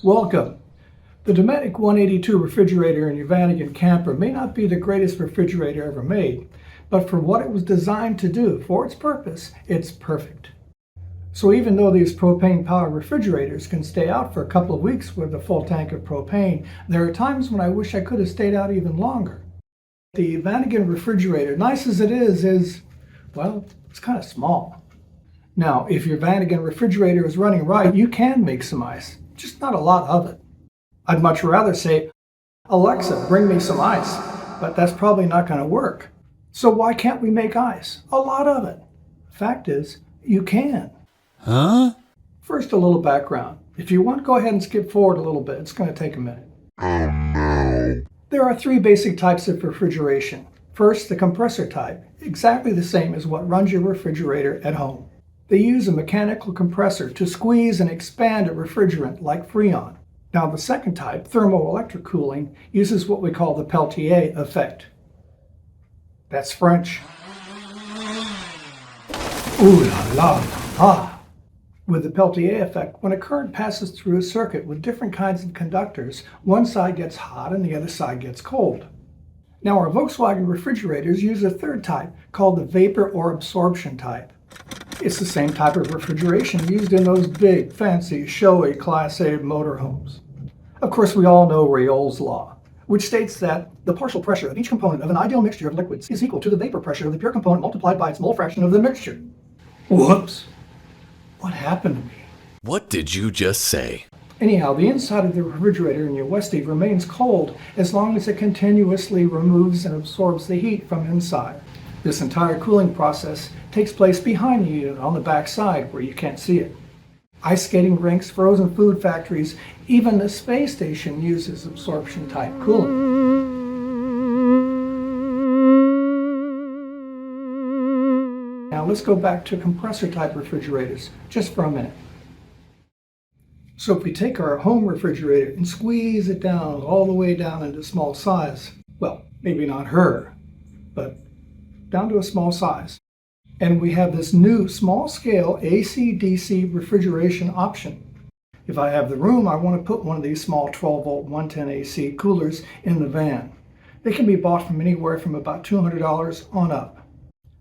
Welcome. The Dometic 182 refrigerator in your Vanagon camper may not be the greatest refrigerator ever made, but for what it was designed to do, for its purpose, it's perfect. So even though these propane-powered refrigerators can stay out for a couple of weeks with a full tank of propane, there are times when I wish I could have stayed out even longer. The Vanagon refrigerator, nice as it is, well, it's kind of small. Now, if your Vanagon refrigerator is running right, you can make some ice, just not a lot of it. I'd much rather say, Alexa, bring me some ice, but that's probably not going to work. So why can't we make ice? A lot of it. Fact is, you can. Huh? First, a little background. If you want, go ahead and skip forward a little bit. It's going to take a minute. Oh no. There are three basic types of refrigeration. First, the compressor type, exactly the same as what runs your refrigerator at home. They use a mechanical compressor to squeeze and expand a refrigerant like Freon. Now, the second type, thermoelectric cooling, uses what we call the Peltier effect. That's French. Ooh la la la. With the Peltier effect, when a current passes through a circuit with different kinds of conductors, one side gets hot and the other side gets cold. Now, our Volkswagen refrigerators use a third type called the vapor or absorption type. It's the same type of refrigeration used in those big, fancy, showy Class A motorhomes. Of course, we all know Raoult's law, which states that the partial pressure of each component of an ideal mixture of liquids is equal to the vapor pressure of the pure component multiplied by its mole fraction of the mixture. Whoops! What happened to me? What did you just say? Anyhow, the inside of the refrigerator in your Westie remains cold as long as it continuously removes and absorbs the heat from inside. This entire cooling process takes place behind the unit on the back side where you can't see it. Ice skating rinks, frozen food factories, even the space station uses absorption type cooling. Now let's go back to compressor type refrigerators just for a minute. So if we take our home refrigerator and squeeze it down all the way down into small size, well, maybe not her, but down to a small size. And we have this new small-scale AC-DC refrigeration option. If I have the room, I want to put one of these small 12-volt 110 AC coolers in the van. They can be bought from anywhere from about $200 on up.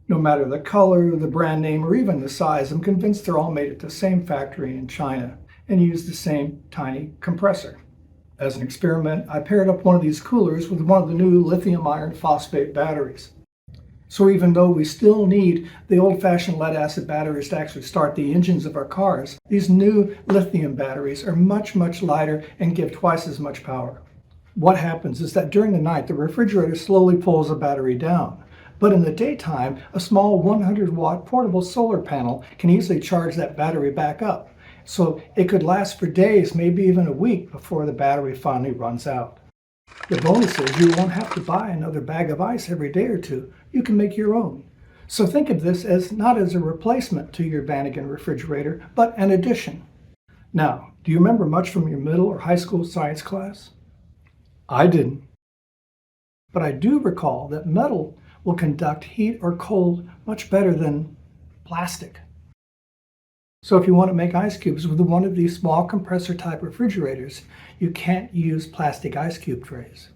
No matter the color, the brand name, or even the size, I'm convinced they're all made at the same factory in China and use the same tiny compressor. As an experiment, I paired up one of these coolers with one of the new lithium iron phosphate batteries. So even though we still need the old-fashioned lead-acid batteries to actually start the engines of our cars, these new lithium batteries are much, much lighter and give twice as much power. What happens is that during the night, the refrigerator slowly pulls the battery down. But in the daytime, a small 100-watt portable solar panel can easily charge that battery back up. So it could last for days, maybe even a week, before the battery finally runs out. The bonus is you won't have to buy another bag of ice every day or two. You can make your own. So think of this as not as a replacement to your Vanagon refrigerator, but an addition. Now, do you remember much from your middle or high school science class? I didn't. But I do recall that metal will conduct heat or cold much better than plastic. So if you want to make ice cubes with one of these small compressor type refrigerators, you can't use plastic ice cube trays.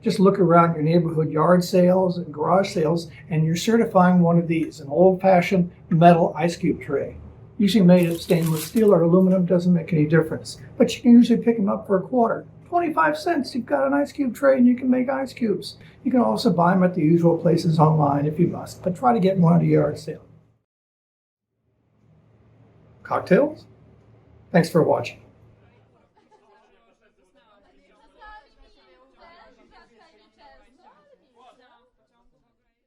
Just look around your neighborhood yard sales and garage sales and you're certifying one of these, an old-fashioned metal ice cube tray. Usually made of stainless steel or aluminum, doesn't make any difference. But you can usually pick them up for a quarter. 25 cents, you've got an ice cube tray and you can make ice cubes. You can also buy them at the usual places online if you must, but try to get one at a yard sale. Cocktails? Thanks for watching.